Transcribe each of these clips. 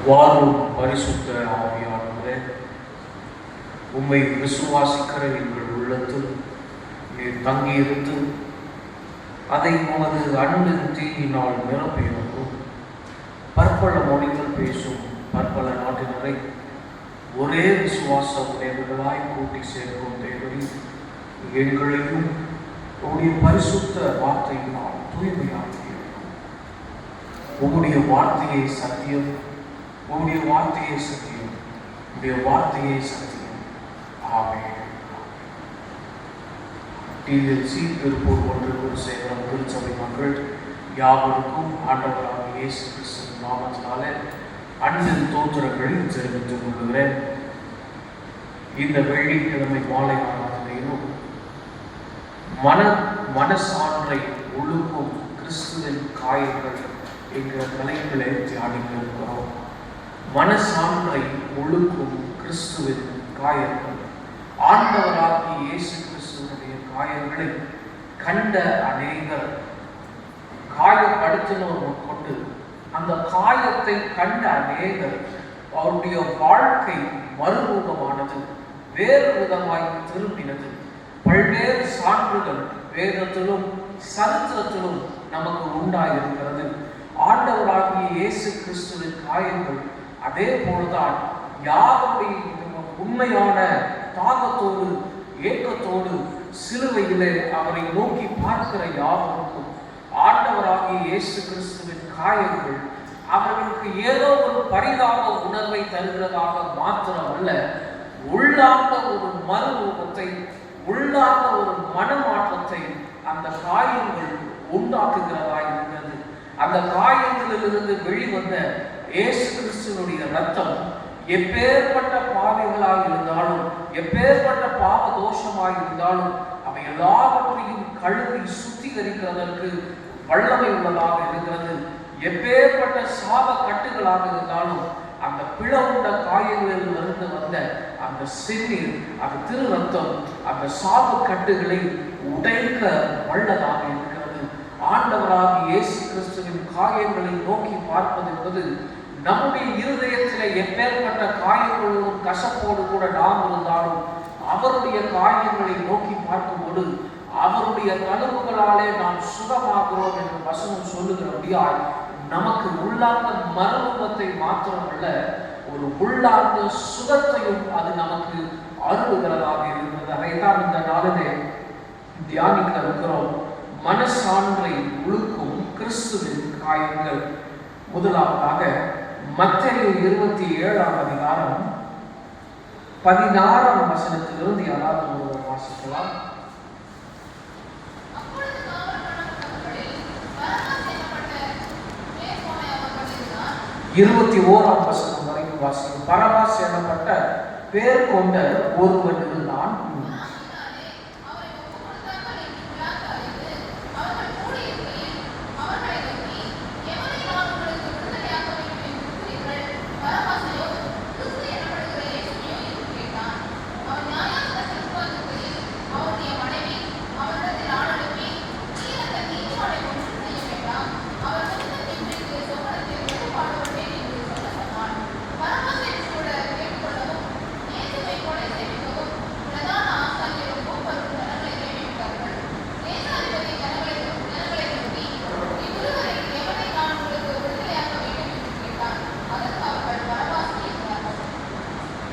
வாரும் பரிசுத்த ஆவியானவரே, உம்மை விசுவாசிக்கிற எங்கள் உள்ளத்தில் நீர் தங்கியிருந்து அதை உமது அன்பின் தீயினால் நிரப்பியிருக்கும். பற்பல மொழிகள் பேசும் பற்பல நாட்டினரை ஒரே விசுவாச உடையவர்களாய் கூட்டி சேர்க்கும் தேவரி, எங்களையும் உம்முடைய பரிசுத்த வார்த்தையினால் தூய்மையாக்கியிருக்கும். உம்முடைய வார்த்தையை சத்தியம், உம்முடைய வார்த்தையை சத்தியம், உம்முடைய வார்த்தையை சத்தியம். ஆமென். TLC திருப்பூர் ஒன்று சேலம் திருச்சபை மக்கள் யாவருக்கும் ஆண்டவராக இயேசு கிறிஸ்து நாமத்தினாலே அன்பின் தோற்றங்களை தெரிவித்துக் கொள்கிறேன். இந்த வெள்ளிக்கிழமை மாலை ஆராதனையிலும் மனசான்றை ஒழுக்கும் கிறிஸ்துவின் காயங்கள் என்கிற தலைப்பிலே தியானிக்க இருக்கிறோம். மனசான்றை ஒழுக்கும் கிறிஸ்துவின் காயங்கள். ஆண்டவராகிய இயேசு கிறிஸ்துவனுடைய காயங்களை கண்ட அநேகர் காயப்படுத்தினோர் கொண்டு அந்த காயத்தை கண்ட அநேகர் அவருடைய வாழ்க்கை மறுரூபமானது, வேறு விதமாய் திரும்பினது. பல்வேறு சான்றுகள் வேதத்திலும் சரித்திரத்திலும் நமக்கு உண்டாயிருக்கிறது. ஆண்டவராகிய இயேசு கிறிஸ்துவின் காயங்கள் அதே போலதான் யாருடைய உண்மையான தாகத்தோடு ஏக்கத்தோடு சிலுவையிலே அவரை நோக்கி பார்க்கிற யாவருக்கும் ஆண்டவராகிய இயேசு கிறிஸ்துவின் காயங்கள் அவர்களுக்கு ஏதோ ஒரு பரிதாப உணர்வை தருகிறதாக மாத்திரமல்ல, உள்ளார்ந்த ஒரு மறுரூபத்தை, உள்ளார்ந்த ஒரு மனமாற்றத்தை அந்த காயங்கள் உண்டாக்குகிறதா இருக்கிறது. அந்த காயங்களிலிருந்து வெளிவந்த இயேசு கிறிஸ்துவனுடைய இரத்தம் எப்பேற்பட்ட பாவிகளாக இருந்தாலும், எப்பேற்பட்ட பாவ தோஷமாக இருந்தாலும் அவை எல்லாவற்றையும் கழுவி சுத்திகரிக்கிறதற்கு வல்லமை உள்ளதாக இருக்கிறது. எப்பேற்பட்ட சாப கட்டுகளாக இருந்தாலும் அந்த பிளவுண்ட காயங்களில் இருந்து வந்த அந்த சிறுநீர், அந்த திரு ரத்தம் அந்த சாப கட்டுகளை உடைக்க வல்லதாக இருக்கிறது. ஆண்டவராகிய இயேசு கிறிஸ்துவின் காயங்களை நோக்கி பார்ப்பது என்பது நம்முடைய இருதயத்திலே எப்பேற்பட்ட காயங்களோடும் கசப்போடு கூட நாம் இருந்தாலும் அவருடைய காயங்களை நோக்கி பார்க்கும்போது அவருடைய தழும்புகளாலே நாம் சுகமாகிறோம் என்று வசனம் சொல்லுகிறபடியால் நமக்கு உள்ளார்ந்த மறுரூபத்தை மாத்திரமல்ல, ஒரு உள்ளார்ந்த சுகத்தையும் அது நமக்கு அருளுகிறதாக இருக்கிறது. அதைத்தான் இந்த நாளிலே தியானிக்க இருக்கிறோம். மனசான்றை ஒழுக்கும் கிறிஸ்துவின் காயங்கள். முதலாவதாக மத்தேயு 27ஆம் அதிகாரம் 16ஆம் வசனத்திலிருந்து யாராவது ஒருவர் வாசிக்கலாம். 21ஆம் வசனம் வரைக்கும் வாசிக்கும். பரபாஸ் எனப்பட்ட பேர் கொண்ட ஒருவன் இருந்தான்.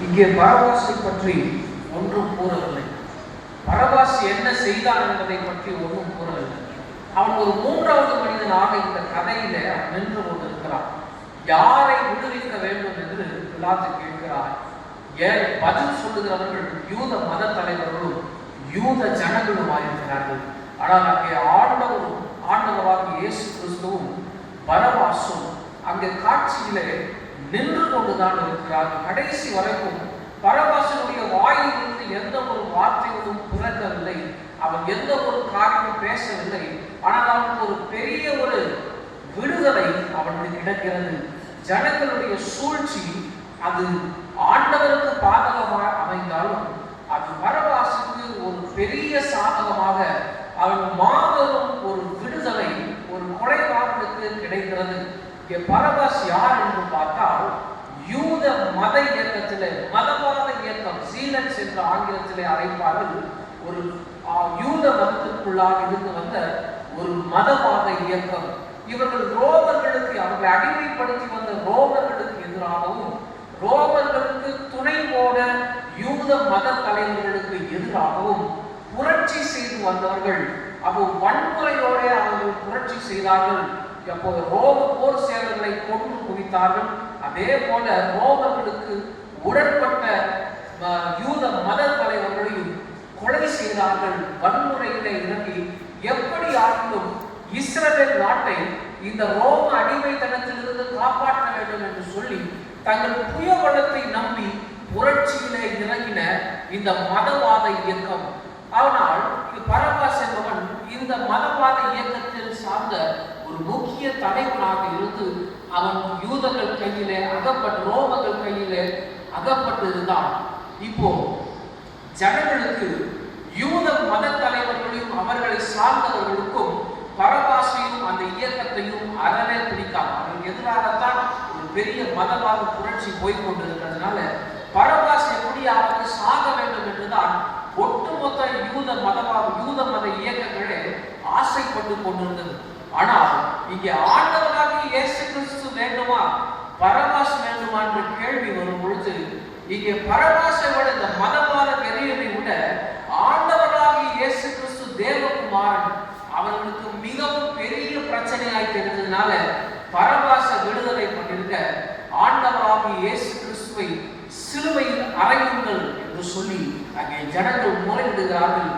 இங்கே பரபாசை பற்றி ஒன்றும் கூறவில்லை. பரபாஸ் என்ன செய்தான் என்பதை பற்றி ஒன்றும் கூறவில்லை. அவன் ஒரு மூன்றாவது மனிதனாக இந்த கதையில நின்று கொண்டிருக்கிறான். யாரை விடுவிக்க வேண்டும் என்று பிலாத்து கேட்கிறார். ஏன் பதில் சொல்லுகிறவர்கள் யூத மத தலைவர்களும் யூத ஜனங்களுமாயிருக்கிறார்கள். ஆனால் அங்கே ஆண்டவராகிய இயேசு கிறிஸ்துவும் பரபாசும் அங்கே காட்சியிலே நின்று கொண்டுதான் இருக்கிறார். கடைசி வரைக்கும் பரபாசனுடைய வாயிலிருந்து எந்த ஒரு வார்த்தைகளும் பிறக்கவில்லை. அவன் எந்த ஒரு காரியமும் பேசவில்லை. ஆனால் அவனுக்கு ஒரு பெரிய ஒரு விடுதலை அவனுக்கு கிடைக்கிறது. ஜனங்களுடைய சூழ்ச்சி அது ஆண்டவருக்கு பாதகமாக அமைந்தாலும் அது பரபாசுக்கு ஒரு பெரிய சாதகமாக அவன் மாபெரும் ஒரு விடுதலை, ஒரு கொலைகாரனுக்கு கிடைக்கிறது. பரபாஸ் யார் என்று பார்த்தால் யூத மத இயக்கத்திலே, மதவாத இயக்கம், சீலன்ஸ் என்று ஆங்கிலத்திலே அழைப்பார்கள், ஒரு யூத மதத்திற்குள்ளாக இருந்து வந்த ஒரு மதவாத இயக்கம். இவர்கள் ரோமர்களுக்கு, அவர்களை அடிமைப்படுத்தி வந்த ரோமர்களுக்கு எதிராகவும், ரோமர்களுக்கு துணை போன யூத மத தலைவர்களுக்கு எதிராகவும் புரட்சி செய்து வந்தவர்கள். அப்போ வன்முறையோட அவர்கள் புரட்சி செய்தார்கள். அப்போது ரோம போர் சேவர்களை கொண்டு குவித்தார்கள். அதே போல ரோமர்களுக்கு உடன்பட்ட யூத மத தலைவர்களையும் கொலை செய்தார்கள். வன்முறையிலே இறங்கி எப்படி ஆகிலும் இஸ்ரவேல் நாட்டை இந்த ரோம அடிமைத்தனத்திலிருந்து காப்பாற்ற வேண்டும் என்று சொல்லி தங்கள் புயபலத்தை நம்பி புரட்சியிலே இறங்கின இந்த மதவாத இயக்கம். ஆனால் பரபாஸ் என்பவன் இந்த மதவாத இயக்கத்தில் சார்ந்த ஒரு முக்கிய தலைவனாக இருந்து அவன் யூதர்கள் கையிலே அகப்பட்டு, ரோமர்கள் கையிலே அகப்பட்டு இருந்தான். இப்போ ஜனங்களுக்கு, யூத மத தலைவர்களையும் அவர்களை சார்ந்தவர்களுக்கும் பரபாசையும் அந்த இயக்கத்தையும் அறவே பிடிக்காம, அவர்களுக்கு எதிராகத்தான் ஒரு பெரிய மதவாத புரட்சி போய்கொண்டிருக்கிறதுனால பரபாஸ் எப்படியாவது சாக வேண்டும் என்றுதான் ஒட்டுமொத்த யூத மத இயக்கங்களே ஆசைப்பட்டு கொண்டிருந்தது. ஆனால் இங்கே ஆண்டவராகிய இயேசு கிறிஸ்து வேண்டுமா, பரபாஸ் வேண்டுமா என்ற கேள்வி வரும் பொழுது, இங்கே பரபாசை விட, இந்த மதவாத வெறியனை விட ஆண்டவராகிய இயேசு கிறிஸ்து தேவகுமாரன் அவர்களுக்கு மிகவும் பெரிய பிரச்சனையாய் தெரிந்ததுனால பரபாச விடுதலை பண்ணிருக்க ஆண்டவராகிய இயேசு கிறிஸ்துவை சிலுவையில் அறையுங்கள் என்று சொல்லி அங்கே ஜனங்கள் முறையிடுகிறார்கள்.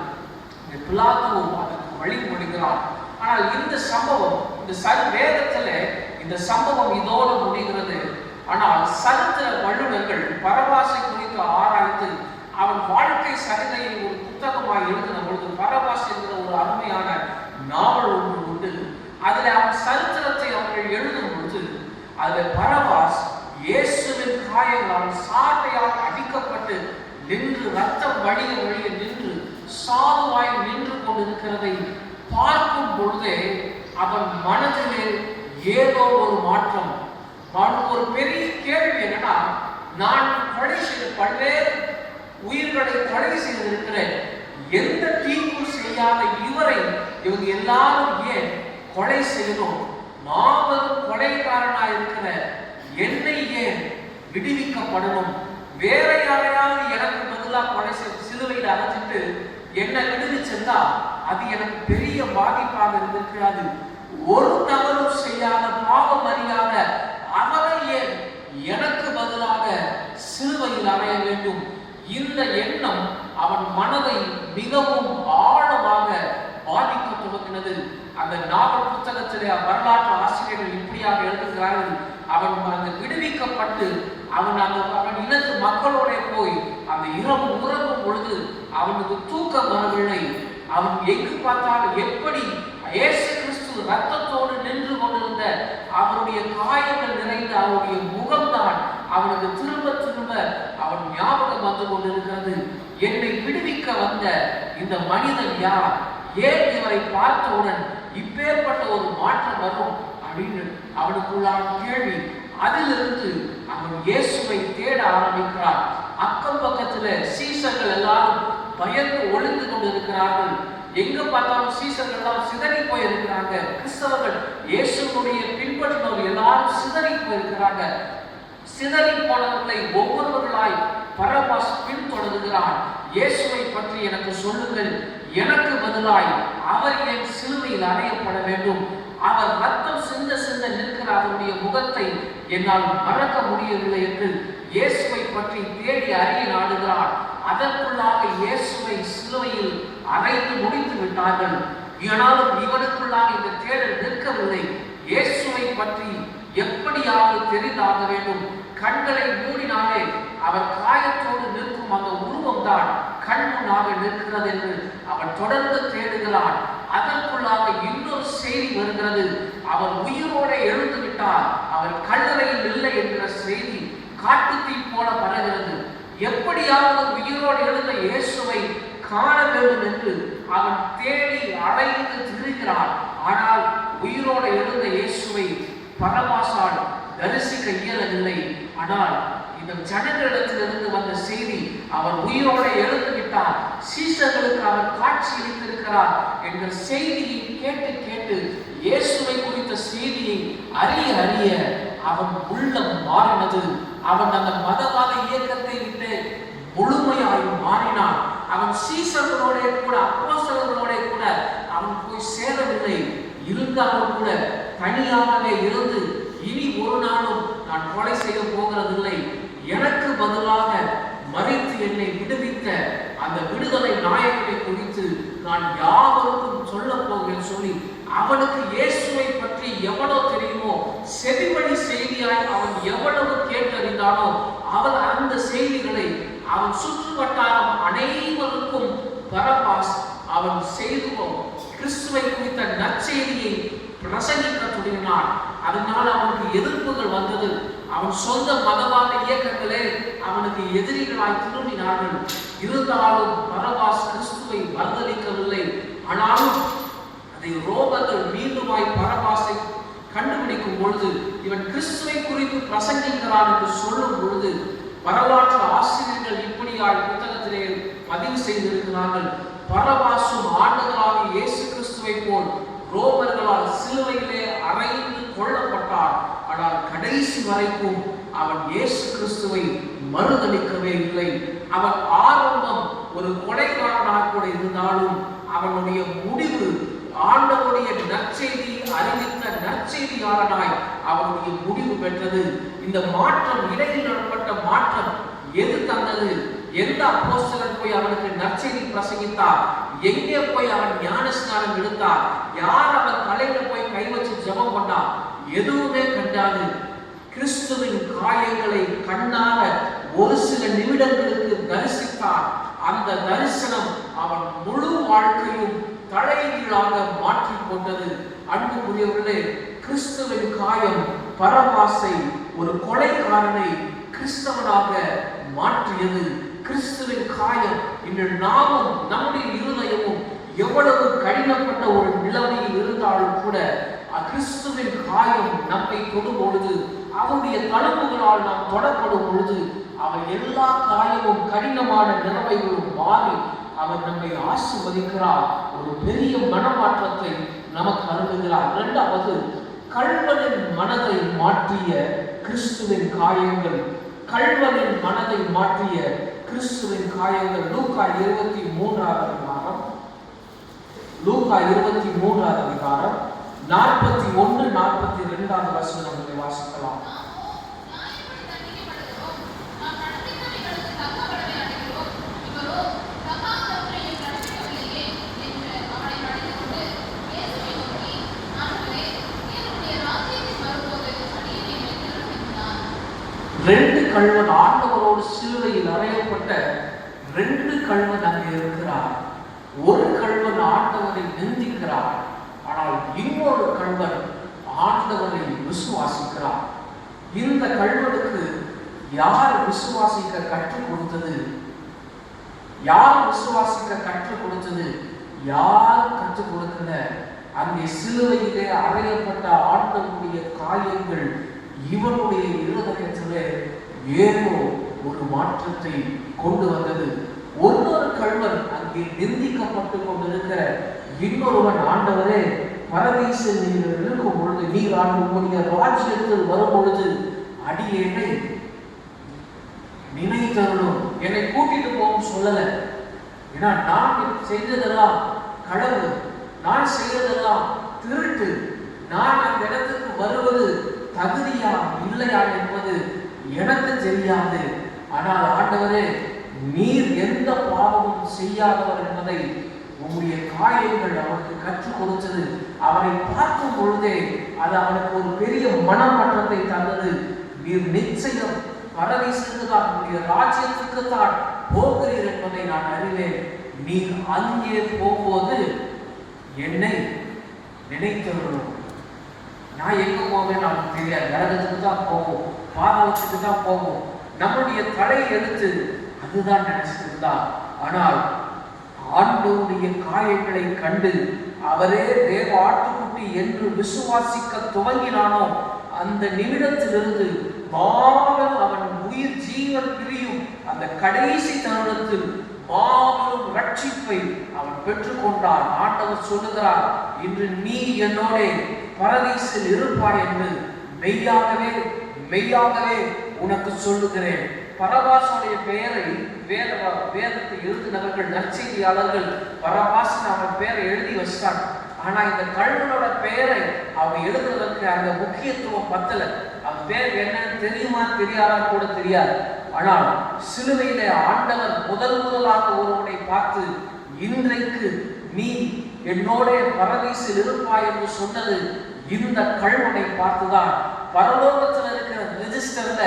பிலாத்துவும் அதற்கு வழிமொழிகிறார். ஆனால் இந்த சம்பவம், இந்த வேதத்திலே இந்த சம்பவம் இதோடு முடிகிறது. ஆனால் சரித்திர வல்லுநர்கள் பரபாசை குறித்து ஆராய்ந்து அவன் வாழ்க்கை சரிதையை ஒரு புத்தகமாக எழுதின பொழுது, பரபாஸ் என்கிற ஒரு அருமையான நாவல் ஒன்று உண்டு. அதில் அவன் சரித்திரத்தை அவர்கள் எழுதும் பொழுது அதில் பரபாஸ் இயேசுவின் காயங்களால் சாட்டையால் அடிக்கப்பட்டு நின்று, ரத்தம் வழிய வழிய நின்று சாதுவாய் நின்று கொண்டிருக்கிறதை பார்க்கும் பொழுதே அவன் மனதிலே ஏதோ ஒரு மாற்றம். ஒரு பெரிய கேள்வி என்னன்னா, நான் கொலை செய்த பல்வேறு உயிர்களை கொலை செய்திருக்கிறேன், எந்த தீங்கும் செய்யாத இவரை இவங்க எல்லாரும் ஏன் கொலை செய்யணும்? மாபெரும் கொலைக்காரனாய் இருக்கிற என்னை ஏன் விடுவிக்கப்படணும்? வேற யாரையாவது எனக்கு பதிலாக கொலை செய்து சிலுவையில் அரைச்சிட்டு என்னை விடுவிச்சிருந்தா அது எனக்கு பெரிய பாதிப்பாக இருந்திருக்காது. ஒரு தவறும் செய்யாத, பாவம் அறியாத அவரை ஏன் எனக்கு பதிலாக சிலுவையில் அறைய வேண்டும்? இந்த எண்ணம் அவன் மனதை மிகவும் ஆழமாக பாதிக்க துவங்கினது. அந்த நாவல் புத்தகத்திலே வரலாற்று ஆசிரியர்கள் இப்படியாக எழுதுகிறார்கள், அவன் அந்த விடுவிக்கப்பட்டு அவன் இனத்து மக்களோட போய் அந்த இரவு உறங்கும் பொழுது அவனுக்கு தூக்கம் வரவில்லை. அவன் எங்கு பார்த்தாலும் எப்படி இயேசு கிறிஸ்து ரத்தத்தோடு நின்று கொண்டிருந்த அவருடைய காயங்கள் நிறைந்த அவருடைய முகம்தான் அவனுக்கு திரும்ப திரும்ப அவன் ஞாபகம் வந்து கொண்டிருக்கிறது. என்னை விடுவிக்க வந்த இந்த மனிதன் யார்? ஏன் இவரை பார்த்தவுடன் இப்பேற்பட்ட ஒரு மாற்றம் வரும் அப்படின்னு அவனுக்குள்ளான கேள்வி. அதிலிருந்து அவன் இயேசுவை தேட ஆரம்பிக்கிறான். அக்கம் பக்கத்துல சீசர்கள் எல்லாரும் பயந்து ஒளிந்து கொண்டிருக்கிறார்கள். எங்க பார்த்தாலும் சீசர்கள் எல்லாம் சிதறி போயிருக்கிறாங்க. கிறிஸ்தவர்கள் இயேசுடைய பின்பற்றினவர் எல்லாரும் சிதறி போயிருக்கிறாங்க. சிதறி போனவர்களை ஒவ்வொருவர்களாய் பரபாஸ் பின்தொடர்கிறான். இயேசுவை பற்றி எனக்கு சொல்லுங்கள், எனக்கு பதிலாய் அவர் என் சிலுவையில் அறையப்பட வேண்டும். அவர் ரத்தம் சிந்த சிந்த நிற்கிற அவருடைய முகத்தை என்னால் மறக்க முடியவில்லை என்று இயேசுவை பற்றி தேடி அறிய நாடுகிறான். அதற்குள்ளாக இயேசுவை சிலுவையில் அறைந்து முடித்து விட்டார்கள். ஆனாலும் இவனுக்குள்ளாக இந்த தேடல் நிற்கவில்லை. இயேசுவை பற்றி எப்படியாவது தெரிந்தாக வேண்டும். கண்களை மூடினாலே அவர் காயத்தோடு நிற்கும் அந்த உருவம் தான் கண்முன்னாக நிற்கிறது என்று அவன் தொடர்ந்து தேடுகிறான். அதற்குள்ளாக இன்னொரு செய்தி வருகிறது. அவர் உயிரோடு எழுந்து விட்டார், அவர் கல்லறையில் இல்லை என்கிற செய்தி காட்டுத்தீ போல பரகிறது. எப்படியாவது உயிரோடு எழுந்த இயேசுவை காண வேண்டும் என்று அவன் தேடி அலைந்து திரிகிறான். ஆனால் உயிரோடு எழுந்த இயேசுவை பரபாசால் தரிசிக்க இயலவில்லை. ஆனால் இந்த ஜனங்களிடத்திலிருந்து வந்த செய்தி, அவர் உயிரோடு எழுந்து விட்டார், சீஷர்களுக்கு அவர் காட்சி அளித்திருக்கிறார் என்ற செய்தியை கேட்டு கேட்டு இயேசுவை குறித்த செய்தியை அறிய அறிய அவன் உள்ளம் மாறினது. அவன் அந்த மதவாத இயக்கத்தை விட்டு முழுமையாய் மாறினான். அவன் சீஷர்களோட கூட, அப்போஸ்தலர்களோட கூட அவன் போய் சேரவில்லை. இருந்தாலும் கூட தனியாகவே இருந்து, இனி ஒரு நாளும் நான் கொலை செய்ய போகிறதில்லை, எனக்கு பதிலாக மறித்து என்னை விடுவித்த அந்த விடுதலை நாயகனை குறித்து நான் யாவருக்கும் சொல்ல போகிறேன் சொல்லி, அவனுக்கு இயேசுவை பற்றி எவ்வளவு தெரியுமோ, செவிவழி செய்தியாய் அவன் எவ்வளவு கேட்டறிந்தானோ, அவன் அந்த செய்திகளை அவன் சுற்றுவட்டாரம் அனைவருக்கும் பரபாஸ் அவன் செய்துவோம் கிறிஸ்துவை குறித்த நற்செய்தியை பிரசங்கிக்க தொடங்கினான். அதனால் அவனுக்கு எதிர்ப்புகள் வந்தது. அவன் சொந்த மதவாத இயக்கங்களே அவனுக்கு எதிரிகளாய் திரும்பினார்கள். இருந்தாலும் பரபாஸ் கிறிஸ்துவை மறுதளிக்கவில்லை. ஆனாலும் அதை ரோமர்கள் மீண்டுமாய் பரபாசை கண்டுபிடிக்கும் பொழுது, இவன் கிறிஸ்துவை குறித்து பிரசங்கிக்கிறான் என்று சொல்லும் பொழுது, வரலாற்று ஆசிரியர்கள் இப்படியாய் புத்தகத்திலே பதிவு செய்திருக்கிறார்கள். பரபாசும் ஆண்டவராக இயேசு கிறிஸ்துவை போல் ரோமர்களால் சிலுவையிலே அறைந்து கொல்லப்பட்டார். ஆனால் கடைசி வரைக்கும் அவன் இயேசு கிறிஸ்துவை மறுதளிக்கவே இல்லை. அவன் ஆரம்பம் ஒரு கொலைகாரனாக கூட இருந்தாலும் அவனுடைய முடிவு ஆண்டவருடைய நற்செய்தி அறிவித்த நற்செய்தியாளனாய் அவனுடைய முடிவு பெற்றது. இந்த மாற்றம், இடையில் நடப்பட்ட மாற்றம் எது தந்தது? எந்த அப்போஸ்தலன் போய் அவனுக்கு நற்செய்தி பிரசங்கித்தார்? எங்கே போய் அவன் ஞானஸ்நானம் எடுத்தார்? யார் அவன் தலையில போய் கை வச்சு ஜெபம் பண்ணார்? எதுவுமே கண்டாது. கிறிஸ்துவின் காயங்களை கண்ணாக ஒரு சில நிமிடங்களுக்கு தரிசித்தார். அந்த தரிசனம் அவன் முழு வாழ்க்கையும் தலைகீழாக மாற்றி போட்டது. அன்புக்குரியவர்களே, கிறிஸ்துவின் காயம் பரபாசை, ஒரு கொலைகாரனை கிறிஸ்தவனாக மாற்றியது. கிறிஸ்துவின் காயம் இன்று நாமும் நம்முடைய இருதயமும் எவ்வளவு கடினப்பட்ட ஒரு நிலைமையில் இருந்தாலும் கூட, கிறிஸ்துவின் காயம் நம்மை தொடும் பொழுது, அவருடைய தழும்புகளால் நாம் தொடப்படும் பொழுது, அவர் எல்லா காயமும் கடினமான நிலைமைகளும் மாறி அவர் நம்மை ஆசீர்வதிக்கிறார். ஒரு பெரிய மனமாற்றத்தை நமக்கு அருளுகிறார். இரண்டாவது, கள்வனின் மனதை மாற்றிய கிறிஸ்துவின் காயங்கள். கள்வனின் மனதை மாற்றிய கிறிஸ்துவின் காயங்கள். லூக்கா 23வது அதிகாரம், லூக்கா 23வது அதிகாரம் 41, 42வது வசனங்களை வாசிக்கலாம். ரெண்டு கள்வன், ஆண்டவரோடு சிலுவையில் அறையப்பட்ட ரெண்டு கள்வன் அங்கே இருக்கிறார். ஒரு கள்வன் ஆண்டவரை நிந்திக்கிறார், ஆனால் இன்னொரு கள்வன் ஆண்டவரை விசுவாசிக்கிறார். இந்த கள்வனுக்கு யார் விசுவாசிக்க கற்றுக் கொடுத்தது? யார் விசுவாசிக்க கற்றுக் கொடுத்தது? யார் கற்றுக் கொடுக்கல? அங்கே சிலுவையிலே அறையப்பட்ட ஆண்டவருடைய காயங்கள் இவனுடைய இருதயத்திலே ஏதோ ஒரு மாற்றத்தை கொண்டு வந்தது. ஒரு கள்வன் அங்கே நிந்திக்கப்பட்டு கொண்டிருக்கிற இன்னொருவன், ஆண்டவரே, பரதீசில் நீங்கள் இருக்கும் பொழுது, நீர் ஆண்டவருடைய ராஜ்யத்தில் வரும் பொழுது அடியேனை நினைத்தருளும், என்னை கூட்டிட்டு போகும் சொல்லல. ஏன்னா நான் செய்ததெல்லாம் களவு, நான் செய்ததெல்லாம் திருட்டு, நான் அந்த இடத்துக்கு வருவது தகுதியா இல்லையா என்பது எனக்கு தெரியாது. ஆனால் ஆண்டவரே, நீர் எந்த பாவமும் செய்யாதவர் என்பதை உங்களுடைய காயங்கள் அவனுக்கு கற்றுக் கொடுத்தது. அவரை பார்க்கும் பொழுதே அது அவனுக்கு ஒரு பெரிய மனமாற்றத்தை தந்தது. நீர் நிச்சயம் பரதீசுக்கு தான், உங்களுடைய ராஜ்யத்துக்கு தான் போகிறீர் என்பதை நான் அறிவேன். நீர் அங்கே போகும்போது என்னை நினைத்தவர்களும், நான் எங்க போவேன் நமக்கு தெரியாது, நரகத்துக்கு தான் போவோம், பாதாளத்துக்கு தான் போவோம், நம்முடைய தலை எடுத்து அதுதான் நினைச்சிட்டு இருந்தா. ஆனால் ஆண்டவருடைய காயங்களை கண்டு அவரே தேவ ஆட்டுக்குட்டி என்று விசுவாசிக்க துவங்கினானோ, அந்த நிமிடத்திலிருந்து மாபெரும் அவன் உயிர் ஜீவன் பிரியும் அந்த கடைசி தருணத்தில் மாபெரும் ரட்சிப்பை அவன் பெற்றுக்கொண்டான். ஆண்டவர் சொல்லுகிறார், இன்று நீ என்னோட பரதீசில் இருப்பாய் என்று மெய்யாகவே மெய்யாகவே உனக்கு சொல்லுகிறேன். பரபாசுடைய பெயரை வேதத்தை எழுதினவர்கள் நற்செய்தியாளர்கள் பரபாசன் அவன் பெயரை எழுதி வச்சான். ஆனா இந்த கள்வனோட பெயரை அவன் எழுதுவதற்கு அந்த முக்கியத்துவம் பத்தல. அவன் பேர் என்னன்னு தெரியுமா தெரியாதா கூட தெரியாது. ஆனால் சிலுவையிலே ஆண்டவர் முதலாக ஒருவனை பார்த்து, இன்றைக்கு நீ என்னோட பரதீசில் இருப்பாய் என்று சொன்னது இந்த கள்வனை பார்த்துதான். பரலோகத்தில் இருக்கிற ரெஜிஸ்டர்ல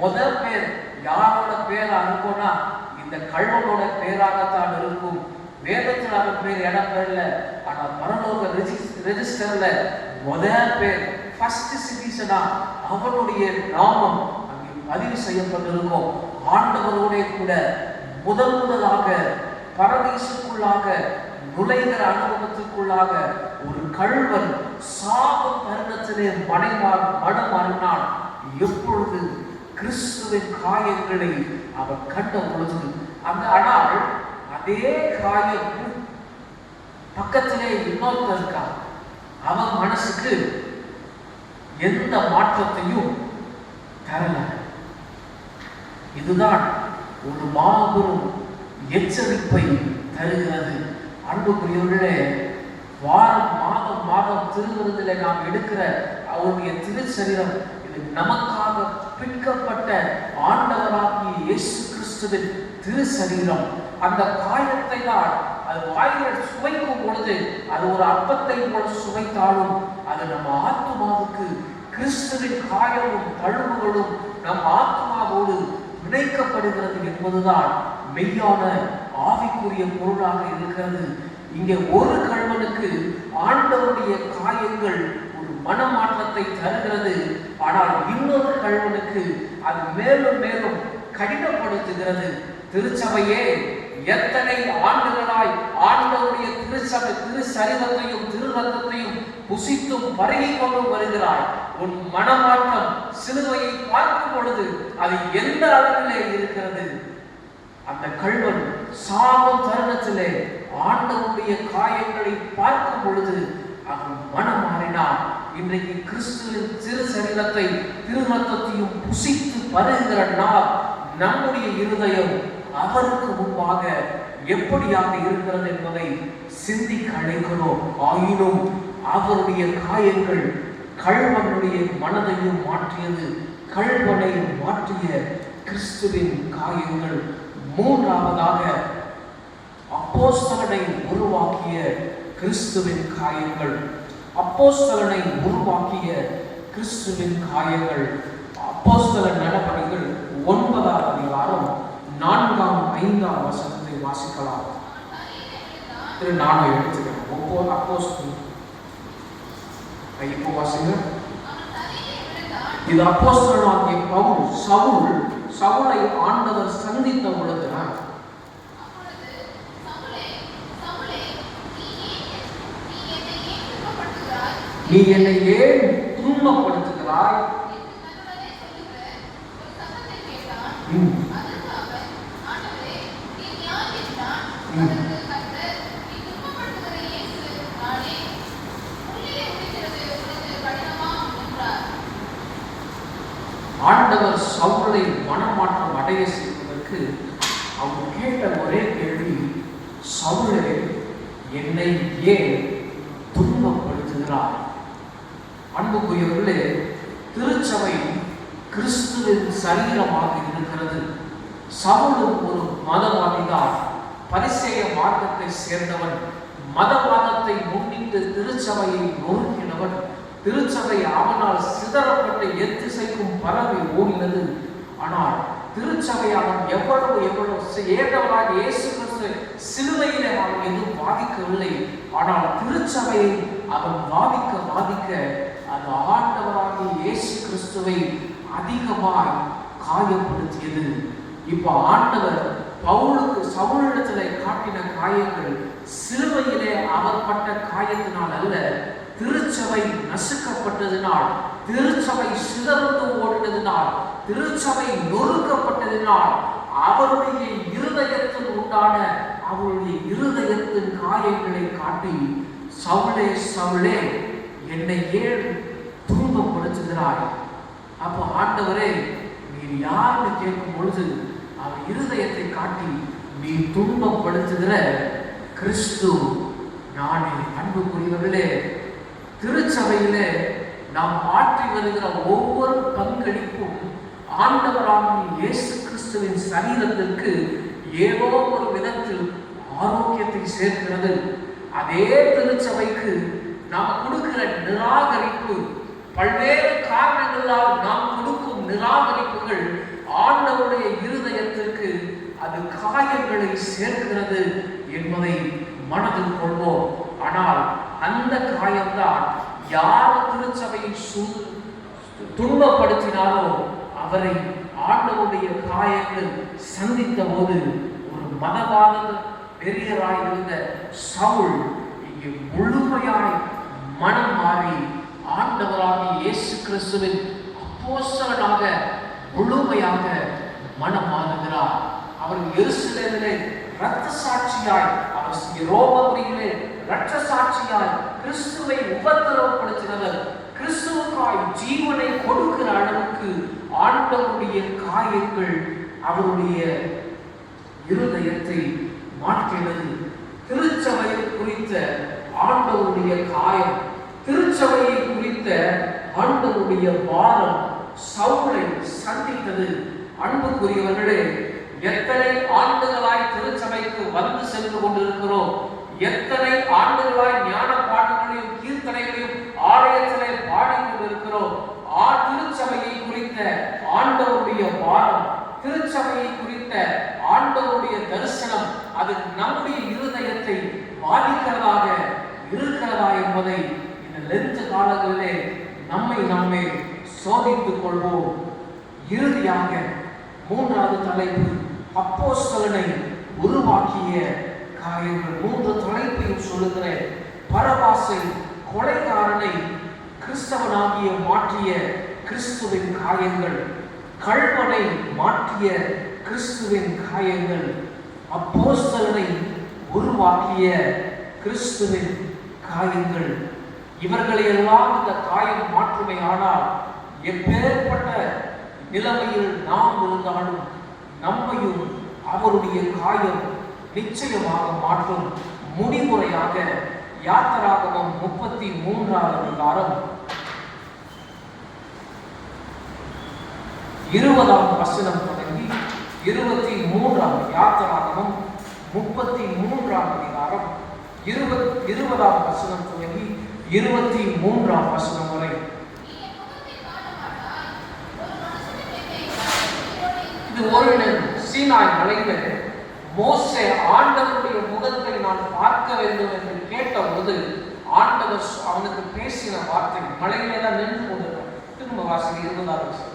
முதல் பேர் யாரோட பேரா இருக்கும்னா இந்த கள்வனோட பேராகத்தான் இருக்கும். வேதத்தில் அவன் பேர் இடம் பெறல, ஆனா பரலோக ரெஜிஸ்டர்ல முதல் பேர் ஃபர்ஸ்ட் சிட்டிசனா அவனுடைய நாமம் அங்கே பதிவு செய்யப்பட்டிருக்கும். ஆண்டவரோட கூட முதலாக பரதீசுக்குள்ளாக நுழைகிற அனுபவத்திற்குள்ளாக ஒரு கள்வன் சாபம் தருணத்திலே மனமாறினான். எப்பொழுது கிறிஸ்துவின் காயங்களை அவன் கண்ட பொழுது அந்த ஆனால் அதே காயம் பக்கத்திலே இன்னொருத்தர் இருக்கான். அவன் மனசுக்கு எந்த மாற்றத்தையும் தரல. இதுதான் ஒரு மாபெரும் எச்சரிப்பை தருகிறது. அன்புக்குரியவர்களே, வாரம் மாதம் திருவிருந்திலே நாம் எடுக்கிற அவருடைய திருச்சரீரம் இது நமக்காக பிற்கப்பட்ட ஆண்டவராகிய இயேசு கிறிஸ்துவின் திருச்சரீரம். அந்த காயத்தை தான் அது வாயில சுவைக்கும் பொழுது அது ஒரு அப்பத்தை போல சுவைத்தாலும் அது நம்ம ஆத்மாவுக்கு கிறிஸ்துவின் காயமும் தழும்புகளும் நம் ஆத்மாவோடு இணைக்கப்படுகிறது என்பதுதான் மெய்யான ஆவிக்குரிய பொருளாக இருக்கிறது. இங்கே ஒரு கள்வனுக்கு ஆண்டவருடைய காயங்கள் ஒரு மனமாற்றத்தை தருகிறது. ஆனால் இன்னொரு கள்வனுக்கு அது மேலும் மேலும் கடினப்படுத்துகிறது. திருச்சபையே, எத்தனை ஆண்டுகளாய் ஆண்டவருடைய திருசரீரத்தையும் திருரத்தத்தையும் புசித்தும் பருகிக் கொண்டும் வருகிறாய். உன் மனமாற்றம் சிலுவையை பார்க்கும் பொழுது அது எந்த அளவிலே இருக்கிறது? அந்த கள்வன் சாபம் தருணத்திலே ஆண்டவருடைய காயங்களை பார்க்கும் பொழுது அவன் மனம் மாறினான். இன்றைக்கு கிறிஸ்துவின் சிறு சரீரத்தை திருரத்தத்தையும் புசித்து பருகிற நாள் நம்முடைய இருதயம் அவருக்கு முன்பாக எப்படியாக இருக்கிறது என்பதை சிந்திக்க அழைக்கிறோம். ஆயினும் அவருடைய காயங்கள் கள்வனுடைய மனதையும் மாற்றியது. கள்வனை மாற்றிய கிறிஸ்துவின் காயங்கள். மூன்றாவதாக அப்போஸ்தலனை உருவாக்கிய கிறிஸ்துவின் காயங்கள். அப்போஸ்தலனை உருவாக்கிய கிறிஸ்துவின் காயங்கள். அப்போஸ்தல நடபடிகள் 9ஆம் அதிகாரம் 4ஆம் 5ஆம் வசனத்தை வாசிக்கலாம். நானும் எடுத்துக்கிறேன். அப்போஸ்தலன் இப்போ வாசிங்க. இது அப்போஸ்தலனாகிய பவுல் சவுலை ஆண்டவர் சந்தித்த பொழுது, நீ என்னை ஏன் துன்பப்படுத்துகிறாய்? ஆண்டவர் சவுலை மனமாற்றம் அடைய செய்வதற்கு அவர் கேட்ட ஒரே கேள்வி, சவுலே என்னை ஏன் துன்பப்படுத்துகிறார்? அன்புக்குரியவர்களே, திருச்சபை கிறிஸ்துவின் சரீரமாக இருக்கிறது. சவுலும் ஒரு மதவாதிதான். பரிசேய மார்க்கத்தை சேர்ந்தவன். மதவாதத்தை முன்னிட்டு திருச்சபையை நொறுக்கினவன். திருச்சபை அவனால் சிதறப்பட்டு எத்திசைக்கும் பரவி ஓடினது. ஆனால் திருச்சபை அவன் எவ்வளவு ஏற்றவராக இயேசு கிறிஸ்து சிலுவையிலே அவன் எதுவும் பாதிக்கவில்லை. ஆனால் திருச்சபையை அவன் பாதிக்க அந்த ஆண்டவராகிய இயேசு கிறிஸ்துவை அதிகமாய் காயப்படுத்தியது. இப்ப ஆண்டவர் பவுலுக்கு சவுலிடத்திலே காட்டின காயங்கள் சிலுவையிலே அவர் பட்ட காயத்தினால் அல்ல, திருச்சபை நசுக்கப்பட்டதினால், திருச்சபை சிதறந்து ஓடினதினால், திருச்சபை நொறுக்கப்பட்டதினால் அவருடைய இருதயத்தில் உண்டான அவருடைய இருதயத்தின் காயங்களை காட்டி, சவுலே சவுலே என்னை ஏன் துன்பப்படுத்துகிறாய்? அப்போ ஆண்டவரே நீர் யாருன்னு கேட்கும் பொழுது அவர் இருதயத்தை காட்டி, நீ துன்பப்படுத்துகிற கிறிஸ்து நானே. அன்புக்குரியவர்களே, திருச்சபையிலே நாம் ஆற்றி வருகிற ஒவ்வொரு பங்களிப்பும் ஆண்டவராகிய இயேசு கிறிஸ்துவின் சரீரத்திற்கு ஏதோ ஒரு விதத்தில் ஆரோக்கியத்தை சேர்க்கிறது. அதே திருச்சபைக்கு நாம் கொடுக்கிற நிராகரிப்பு, பல்வேறு காரணங்களால் நாம் கொடுக்கும் நிராகரிப்புகள் ஆண்டவருடைய இருதயத்திற்கு அது காயங்களை சேர்க்கிறது என்பதை மனதில் கொள்வோம். ஆனால் அந்த காயம்தான் யார் திருச்சபையை துன்பப்படுத்தினாலோ அவரை ஆண்டவருடைய காயங்கள் சந்தித்த போது ஒரு மதவாத பெரியராய் இருந்த சவுல் இங்கே முழுமையாய் மனம் மாறி ஆண்டவராகிய இயேசு கிறிஸ்துவின் அப்போஸ்தலனாக முழுமையாக மனம் மாறுகிறார். அவர் எருசலேமிலே இரத்த சாட்சியாய், அவர் ரோமபுரியிலே இரத்த சாட்சியாய் கிறிஸ்துவை உபத்திரவப்படுத்தினவர், கிறிஸ்துவுக்காய் ஜீவனை கொடுக்கிற அளவுக்கு ஆண்டவருடைய காயங்கள் அவருடைய இருதயத்தை மாற்றினது. திருச்சபையை குறித்த ஆண்டவருடைய காயம், திருச்சபையை குறித்த ஆண்டவருடைய பாரம் சவுலை சந்தித்தது. அன்புக்குரியவர்களே, எத்தனை ஆண்டுகளாய் திருச்சபைக்கு வந்து சென்று கொண்டிருக்கிறோம், எத்தனை ஆண்டுகளாய் ஞான பாடங்களையும் கீர்த்தனைகளையும் ஆலயத்திலே பாடிக்கொண்டிருக்கிறோம். திருச்சபையை குறித்த ஆண்டவருடைய பாரம், திருச்சபையை குறித்த ஆண்டவருடைய தரிசனம் அது நம்முடைய இருதயத்தை பாதிக்கிறதாக இருக்கிறதா என்பதை இந்த லென்த் காலங்களிலே நம்மை சோதித்துக் கொள்வோம். இறுதியாக மூன்றாவது தலைப்பு, அப்போஸ்தலனை உருவாக்கிய காயங்கள். மூன்று தலைப்பையும் சொல்லுகிறேன். பரபாசை கொலைகாரனை கிறிஸ்தவனாகிய மாற்றிய கிறிஸ்துவின் காயங்கள், கள்வனை மாற்றிய கிறிஸ்துவின் காயங்கள், அப்போஸ்தலனை உருவாக்கிய கிறிஸ்துவின் காயங்கள். இவர்களை எல்லாம் இந்த காயம் மாற்றுமே. ஆனால் எப்பேற்பட்ட நிலைமையில் நாம் இருந்தாலும் நம்மையும் அவருடைய காயம் நிச்சயமாக மாற்றும். முடிவுரையாக யாத்திராகமம் 33ஆம் அதிகாரம் 20ஆம் வசனம் தொடங்கி 23ஆம் யாத்திராகமம் 33ஆம் அதிகாரம் 20ஆம் வசனம் தொடங்கி 23ஆம் வசனம் வரை. இது ஒரு சீனாய் மலையில மோசே ஆண்டவருடைய முகத்தை நான் பார்க்க வேண்டும் என்று கேட்டபோது ஆண்டவர் அவனுக்கு பேசின வார்த்தை, மலையிலே தான் நின்று கொண்டிருக்கிறார். திரும்ப வாசிக்க 20ஆம் வசனம்.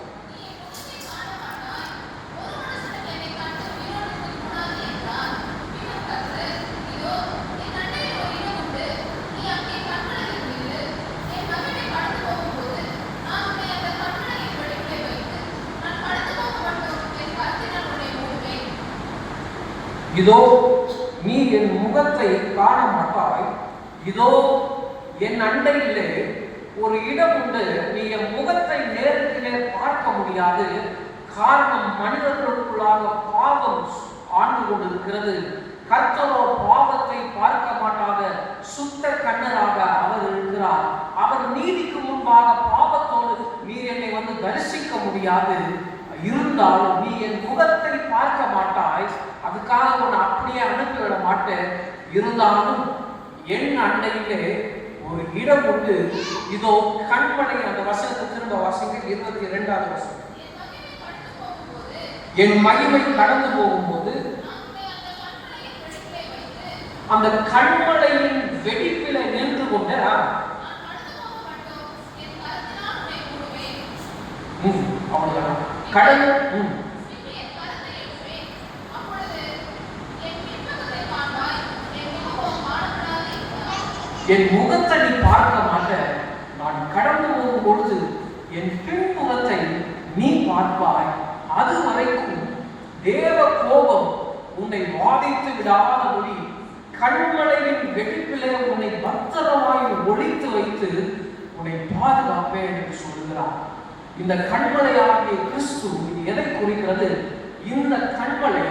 இதோ நீ என் முகத்தை காண மாட்டாய், இதோ என் அண்டையிலே ஒரு இடம் உண்டு, நீ என் முகத்தை நேருக்கு நேர் பார்க்க முடியாது. காரணம், மனிதர்களுக்குள்ளாக பாவம் ஆண்டு கொண்டிருக்கிறது. கர்த்தரோ பாவத்தை பார்க்க மாட்டாத சுத்த கண்ணராக அவர் இருக்கிறார். அவர் நீதிக்கு முன்பாக பாவத்தோடு நீ என்னை வந்து தரிசிக்க முடியாது. இருந்தாலும் நீ என் முகத்தை பார்க்க மாட்டாய், அதுக்காக உன்னை அப்படியே அனுப்பிவிட மாட்டேன். இருந்தாலும் என் அண்டையிலே ஒரு இடம் உண்டு, இதோ கண்மனை. அந்த வசனத்தை திரும்ப வாசிங்க. 22ஆவது வசனம். என் மகிமை கடந்து போகும்போது அந்த கண்மலையின் வெடிப்பில நின்று கொண்ட அவ்வளவுதான் கடல். என் முகத்தை நீ பார்க்க மாட்ட, பொழுது என் பின்புறத்தை நீ பார்ப்பாய். அது வரைக்கும் தேவ கோபம் உன்னை வாதித்து விடாதபடி கண்மலையின் வெடிப்பிலே உன்னை பத்திரமாய் ஒளித்து வைத்து உன்னை பாதுகாப்பேன் என்று சொல்கிறார். இந்த கண்மலையாகிய கிறிஸ்து எதை குறிக்கிறது? இந்த கண்மலை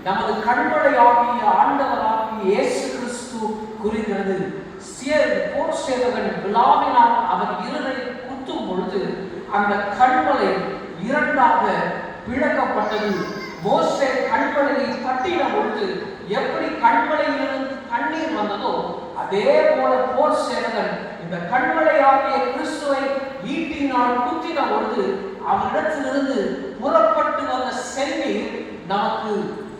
நமது கண்மலையாகிய ஆண்டவராகிய இயேசு கிறிஸ்து குறிக்கிறது. போர் சேவகன் விழாவினால் அவர் இருதை குத்தும் பொழுது அந்த கண்மலை இரண்டாக பிளக்கப்பட்டது. மோசே கண்மலையை தட்டின பொழுது எப்படி கண்மலையிலிருந்து தண்ணீர் வந்ததோ அதே போல போர் சேவகன் இந்த கண்மலையாகிய கிறிஸ்துவை ஈட்டினால் குத்தின பொழுது அவரிடத்திலிருந்து புறப்பட்டு வந்த செந்நீர் நமக்கு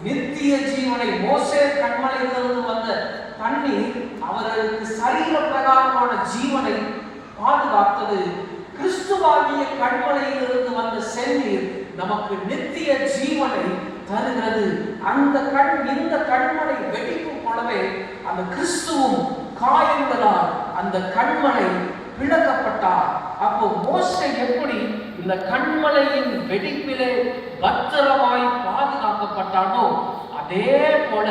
நித்திய ஜீவனை, மோசே கண்மலையிலிருந்து வந்த தண்ணீர் அவர்களுக்கு சரீர பிரகாரமான ஜீவனை பாதுகாத்தது. கிறிஸ்துவாகிய கண்மலையிலிருந்து வந்த செந்நீர் நமக்கு நித்திய ஜீவனை தருகிறது. இந்த கண்மலை வெடிப்பு போலவே அந்த கிறிஸ்துவும் காயங்களால் அந்த கண்மலை பிளக்கப்பட்டார். அப்போ மோசே எப்படி இந்த கண்மலையின் வெடிப்பிலே பத்திரமாய் பாதுகாக்கப்பட்டானோ அதே போல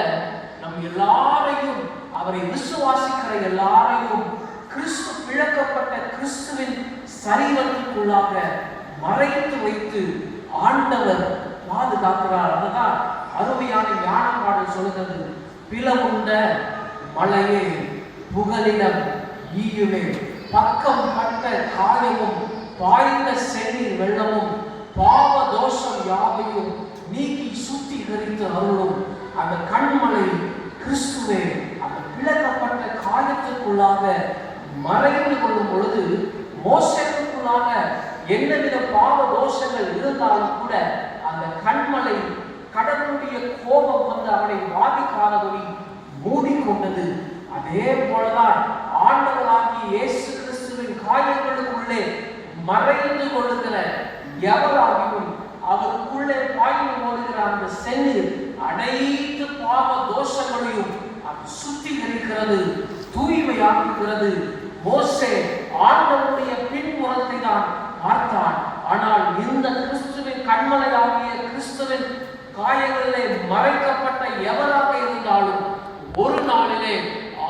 நம் எல்லாரையும், அவரை விசுவாசிக்கிற எல்லாரையும் கிறிஸ்து பிளக்கப்பட்ட கிறிஸ்துவின் சரீரத்திற்குள்ளாக மறைத்து வைத்து ஆண்டவர் பாதுகாக்கிறார். அதுதான் அருமையான ஞான பாடல் சொல்கிறது. பிளவுண்ட மலையே புகலிடம் ஈயுமே, பக்கம் பட்ட காயமும் பாய்ந்த செந்நீர் வெள்ளமும் பாவ தோஷம் யாவையும் நீக்கி சுத்திகரித்து அருளும் அந்த கண்மலை கிறிஸ்துவே அந்த பிளக்கப்பட்ட காயத்திற்குள்ளாக மறைந்து கொள்ளும் பொழுது மோசத்துக்குள்ளாக என்னவித பாவ தோஷங்கள் இருந்தாலும் கூட அந்த கண்மலை கடவுளுடைய கோபம் வந்து அவனை பாதிக்காதபடி மூடிக்கொண்டது. அதே போலதான் ஆண்டவராகிய இயேசு கிறிஸ்துவின் காயங்களுக்குள்ளே மறைந்து கொள்ளுகிற எவராகவும் அவருக்குள்ளே பாய்ந்து ஓடுகிற அந்த செந்நீர் அனைத்து பாவ தோஷங்களையும் அது சுத்திகரிக்கிறது, தூய்மையாக்குகிறது. மோசே ஆண்டவருடைய பின்புறத்தை தான் பார்த்தான். ஆனால் இந்த கிறிஸ்துவின் கண்மலையாகிய கிறிஸ்துவின் காயங்களிலே மறைக்கப்பட்ட எவராக இருந்தாலும் ஒரு நாளிலே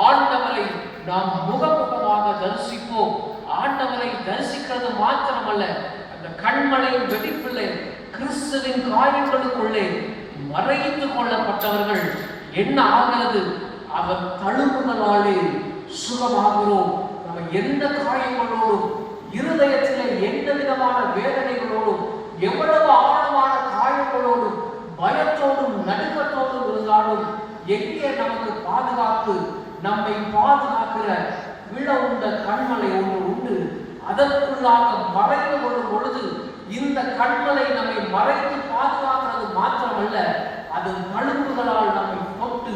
ஆண்டவரை நாம் முகமுகமாக தரிசிப்போம். ஆண்டவரை தரிசிக்கிறது மாத்திரமல்ல, அந்த கண்மலையின் வெடிப்பிலே கிறிஸ்துவின் காயங்களுக்குள்ளே மறைத்து கொள்ளப்பட்டவர்கள் என்ன ஆகிறது? அவர் தழும்புகளாலே சுகமாகிறோம். நம்ம எந்த காயங்களோடும், இருதயத்திலே எந்த விதமான வேதனைகளோடும், எவ்வளவு ஆழமான காயங்களோடும், பயத்தோடும் நடுக்கத்தோடும் இருந்தாலும் எங்கே நமக்கு பாதுகாப்பு, நம்மை பாதுகாக்கிற விழ உண்ட கண்மலை ஒன்று உண்டு. அதற்குள்ளாக மறைந்து கொள்ளும் பொழுது இந்த கண்மலை நம்மை மறைத்து பாதுகாக்கிறது மாத்திரமல்ல, அது தழும்புகளால் நம்மை தொட்டு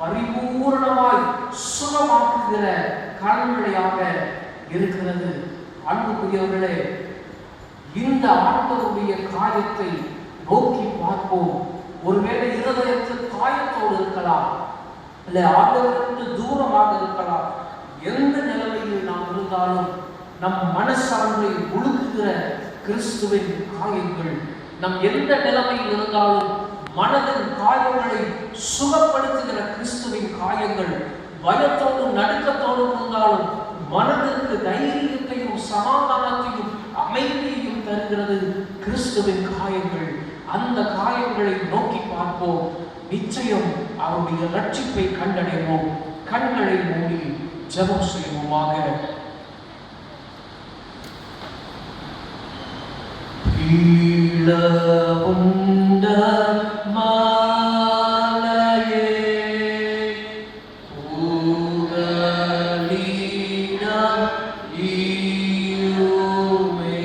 பரிபூர்ணமாய் சுகமாக்குகிற கண்மலையாக இருக்கிறது. அன்புக்குரியவர்களே, இந்த ஆண்டவருடைய காயத்தை நோக்கி பார்ப்போம். ஒருவேளை இருதயத்தில் காயத்தோடு இருக்கலாம், இல்லை ஆண்டவருக்கு தூரமாக இருக்கலாம். எந்த நிலைமையில் நாம் இருந்தாலும் நம் மனசான்றை ஒழுக்குகிற கிறிஸ்துவின் காயங்கள், நம் எந்த நிலைமையில் இருந்தாலும் மனதின் காயங்களை சுகப்படுத்துகிற கிறிஸ்துவின் காயங்கள், பயத்தோடும் நடுக்கத்தோடும் இருந்தாலும் மனதிற்கு தைரியத்தையும் சமாதானத்தையும் அமைதியையும் தருகிறது கிறிஸ்துவின் காயங்கள். அந்த காயங்களை நோக்கி பார்ப்போம். நிச்சயம் அவருடைய ரட்சிப்பை கண்டடைவோம். கண்களை மூடி ஜெபம் செய்வோமாக. உண்ட மாலையே புகலிடம் ஈயுமே,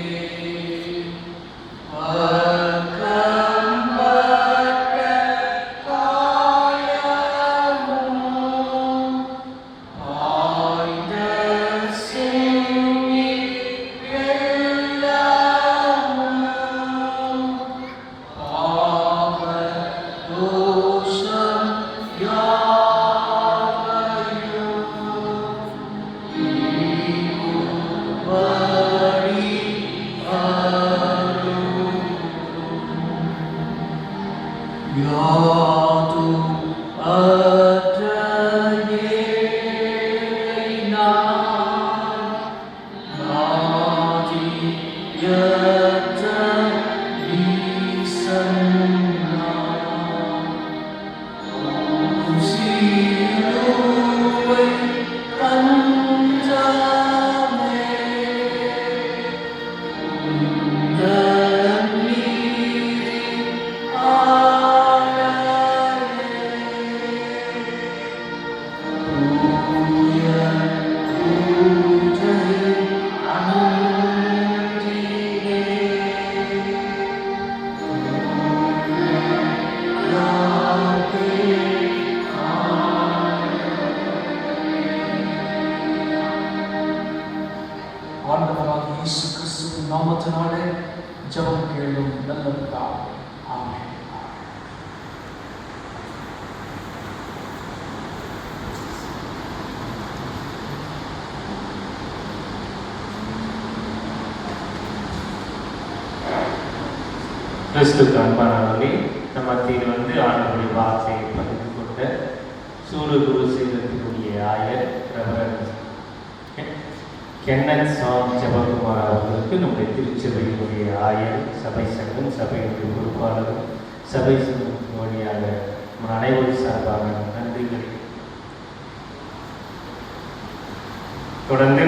நல்ல பிதாவே. ஆமென். கிறிஸ்துக்கு அன்பானவர்களே, நம்ம மத்தியில் ஆண்டவருடைய வார்த்தையை பகிர்ந்து கொண்ட சூரகுரு சீரத்தினுடைய ஆயர் ரெவரண்ட் கென்னத் சாம் ஜெபகுமார் அவர்களுக்கு நம்முடைய திருச்சபையினுடைய ஆயர், சபை சங்கம், சபையினுடைய பொறுப்பாளர், சபை சங்கத்தின் வழியாக நம்ம அனைவரும் சார்பாக நன்றிகளை தொடர்ந்து